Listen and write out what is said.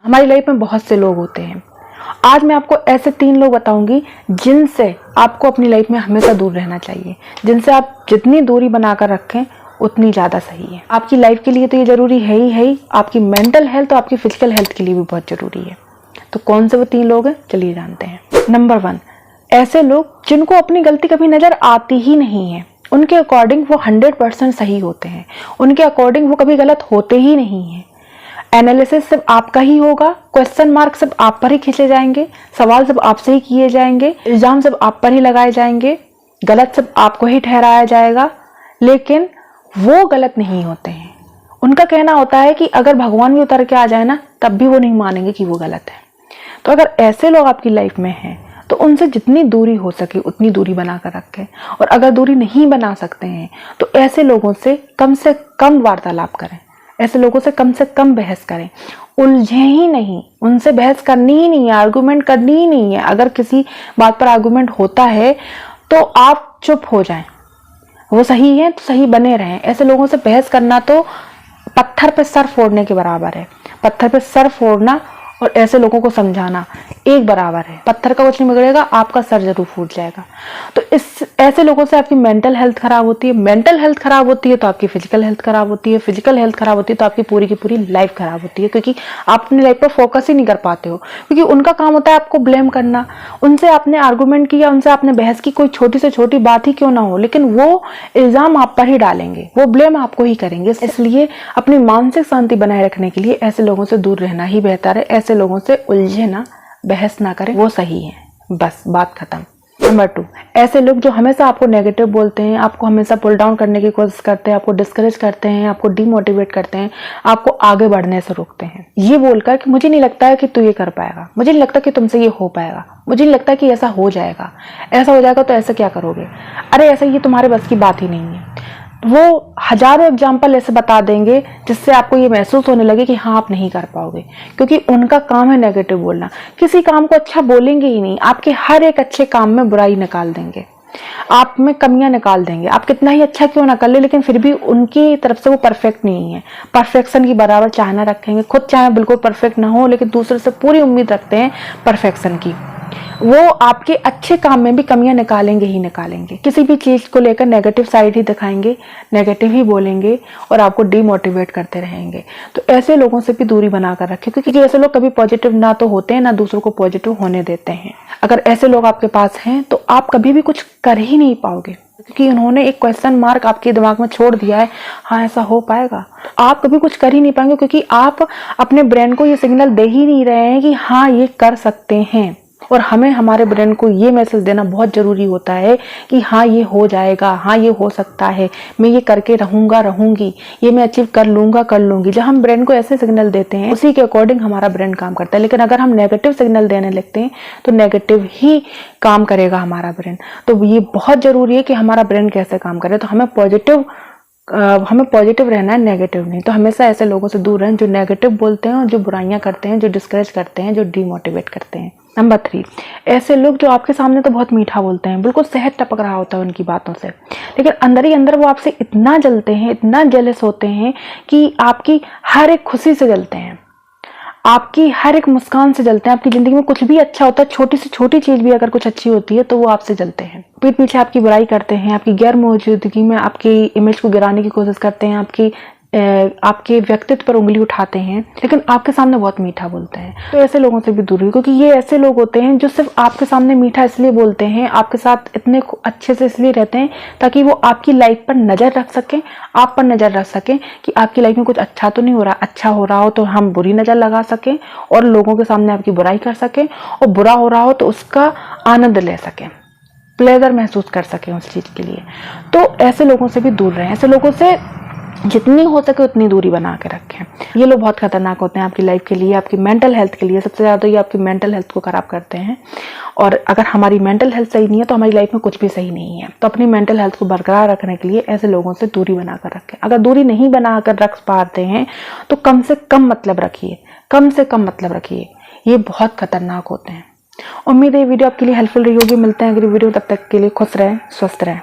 हमारी लाइफ में बहुत से लोग होते हैं। आज मैं आपको ऐसे 3 लोग बताऊंगी जिनसे आपको अपनी लाइफ में हमेशा दूर रहना चाहिए, जिनसे आप जितनी दूरी बनाकर रखें उतनी ज़्यादा सही है। आपकी लाइफ के लिए तो ये ज़रूरी है ही, आपकी मेंटल हेल्थ और आपकी फिजिकल हेल्थ के लिए भी बहुत ज़रूरी है। तो कौन से वो 3 लोग हैं, चलिए जानते हैं। नंबर 1, ऐसे लोग जिनको अपनी गलती कभी नज़र आती ही नहीं है। उनके अकॉर्डिंग वो 100% सही होते हैं, उनके अकॉर्डिंग वो कभी गलत होते ही नहीं हैं। एनालिसिस सिर्फ आपका ही होगा, क्वेश्चन मार्क सिर्फ आप पर ही खींचे जाएंगे, सवाल सिर्फ आपसे ही किए जाएंगे, इल्जाम सिर्फ आप पर ही लगाए जाएंगे, गलत सिर्फ आपको ही ठहराया जाएगा। लेकिन वो गलत नहीं होते हैं। उनका कहना होता है कि अगर भगवान भी उतर के आ जाए ना, तब भी वो नहीं मानेंगे कि वो गलत है। तो अगर ऐसे लोग आपकी लाइफ में हैं तो उनसे जितनी दूरी हो सके उतनी दूरी बनाकर रखें। और अगर दूरी नहीं बना सकते हैं तो ऐसे लोगों से कम वार्तालाप करें, ऐसे लोगों से कम बहस करें। उलझे ही नहीं, उनसे बहस करनी ही नहीं है, आर्गुमेंट करनी ही नहीं है। अगर किसी बात पर आर्गुमेंट होता है तो आप चुप हो जाएं, वो सही है तो सही बने रहें। ऐसे लोगों से बहस करना तो पत्थर पे सर फोड़ने के बराबर है। पत्थर पे सर फोड़ना और ऐसे लोगों को समझाना एक बराबर है। पत्थर का कुछ नहीं बिगड़ेगा, आपका सर जरूर फूट जाएगा। तो ऐसे लोगों से आपकी मेंटल हेल्थ खराब होती है, मेंटल हेल्थ खराब होती है तो आपकी फिजिकल हेल्थ खराब होती है, फिजिकल हेल्थ खराब होती है तो आपकी पूरी की पूरी लाइफ खराब होती है। क्योंकि आप अपनी लाइफ पर फोकस ही नहीं कर पाते हो, क्योंकि उनका काम होता है आपको ब्लेम करना। उनसे आपने आर्गूमेंट किया, उनसे आपने बहस की, कोई छोटी से छोटी बात ही क्यों ना हो, लेकिन वो इल्जाम आप पर ही डालेंगे, वो ब्लेम आपको ही करेंगे। इसलिए अपनी मानसिक शांति बनाए रखने के लिए ऐसे लोगों से दूर रहना ही बेहतर है। ऐसे लोगों से उलझे ना, बहस ना करें, वो सही है। बस बात खत्म। नंबर 2, ऐसे लोग जो हमेशा आपको नेगेटिव बोलते हैं, आपको हमेशा पुल डाउन करने की कोशिश करते हैं, आपको डिस्करेज करते हैं, आपको डिमोटिवेट करते हैं, आपको आगे बढ़ने से रोकते हैं, ये बोलकर कि मुझे नहीं लगता है कि तू ये कर पाएगा, मुझे नहीं लगता कि तुमसे ये हो पाएगा, मुझे नहीं लगता कि ऐसा हो जाएगा, ऐसा हो जाएगा तो ऐसा क्या करोगे, अरे ऐसा ये तुम्हारे बस की बात ही नहीं है। वो हजारों एग्जाम्पल ऐसे बता देंगे जिससे आपको ये महसूस होने लगे कि हाँ आप नहीं कर पाओगे, क्योंकि उनका काम है नेगेटिव बोलना। किसी काम को अच्छा बोलेंगे ही नहीं, आपके हर एक अच्छे काम में बुराई निकाल देंगे, आप में कमियां निकाल देंगे। आप कितना ही अच्छा क्यों ना कर ले, लेकिन फिर भी उनकी तरफ से वो परफेक्ट नहीं है। परफेक्शन की बराबर चाहना रखेंगे, खुद चाहे बिल्कुल परफेक्ट ना हो, लेकिन दूसरे से पूरी उम्मीद रखते हैं परफेक्शन की। वो आपके अच्छे काम में भी कमियां निकालेंगे ही निकालेंगे। किसी भी चीज को लेकर नेगेटिव साइड ही दिखाएंगे, नेगेटिव ही बोलेंगे और आपको डिमोटिवेट करते रहेंगे। तो ऐसे लोगों से भी दूरी बनाकर रखें, क्योंकि ऐसे लोग कभी पॉजिटिव ना तो होते हैं ना दूसरों को पॉजिटिव होने देते हैं। अगर ऐसे लोग आपके पास हैं तो आप कभी भी कुछ कर ही नहीं पाओगे, क्योंकि उन्होंने एक क्वेश्चन मार्क आपके दिमाग में छोड़ दिया है, हाँ ऐसा हो पाएगा। आप कभी कुछ कर ही नहीं पाएंगे, क्योंकि आप अपने ब्रेन को ये सिग्नल दे ही नहीं रहे हैं कि हाँ ये कर सकते हैं। और हमें हमारे ब्रेन को ये मैसेज देना बहुत जरूरी होता है कि हाँ ये हो जाएगा, हाँ ये हो सकता है, मैं ये करके रहूंगी, ये मैं अचीव कर लूंगी। जब हम ब्रेन को ऐसे सिग्नल देते हैं उसी के अकॉर्डिंग हमारा ब्रेन काम करता है। लेकिन अगर हम नेगेटिव सिग्नल देने लगते हैं तो नेगेटिव ही काम करेगा हमारा ब्रेन। तो ये बहुत जरूरी है कि हमारा ब्रेन कैसे काम करे। तो हमें पॉजिटिव रहना है, नेगेटिव नहीं। तो हमेशा ऐसे लोगों से दूर रहें जो नेगेटिव बोलते हैं और जो बुराइयां करते हैं, जो डिस्करेज करते हैं, जो डिमोटिवेट करते हैं। नंबर 3, ऐसे लोग जो आपके सामने तो बहुत मीठा बोलते हैं, बिल्कुल शहद टपक रहा होता है उनकी बातों से, लेकिन अंदर ही अंदर वो आपसे इतना जलते हैं, इतना जेलस होते हैं कि आपकी हर एक खुशी से जलते हैं, आपकी हर एक मुस्कान से जलते हैं। आपकी जिंदगी में कुछ भी अच्छा होता है, छोटी से छोटी चीज भी अगर कुछ अच्छी होती है तो वो आपसे जलते हैं। पीठ पीछे आपकी बुराई करते हैं, आपकी गैर मौजूदगी में आपकी इमेज को गिराने की कोशिश करते हैं, आपके व्यक्तित्व पर उंगली उठाते हैं, लेकिन आपके सामने बहुत मीठा बोलते हैं। तो ऐसे लोगों से भी दूर रहिए, क्योंकि ये ऐसे लोग होते हैं जो सिर्फ आपके सामने मीठा इसलिए बोलते हैं, आपके साथ इतने अच्छे से इसलिए रहते हैं ताकि वो आपकी लाइफ पर नजर रख सकें, आप पर नजर रख सकें कि आपकी लाइफ में कुछ अच्छा तो नहीं हो रहा। अच्छा हो रहा हो तो हम बुरी नजर लगा सकें और लोगों के सामने आपकी बुराई कर सकें, और बुरा हो रहा हो तो उसका आनंद ले सकें, प्लेजर महसूस कर सकें उस चीज के लिए। तो ऐसे लोगों से भी दूर रहें, ऐसे लोगों से जितनी हो सके उतनी दूरी बना के रखें। ये लोग बहुत खतरनाक होते हैं आपकी लाइफ के लिए, आपकी मेंटल हेल्थ के लिए। सबसे ज़्यादा ये आपकी मेंटल हेल्थ को खराब करते हैं, और अगर हमारी मेंटल हेल्थ सही नहीं है तो हमारी लाइफ में कुछ भी सही नहीं है। तो अपनी मेंटल हेल्थ को बरकरार रखने के लिए ऐसे लोगों से दूरी बनाकर रखें। अगर दूरी नहीं बनाकर रख पाते हैं तो कम से कम मतलब रखिए, ये बहुत खतरनाक होते हैं। उम्मीद है ये वीडियो आपके लिए हेल्पफुल रही होगी। मिलते हैं अगली वीडियो, तब तक के लिए खुश रहें, स्वस्थ रहें।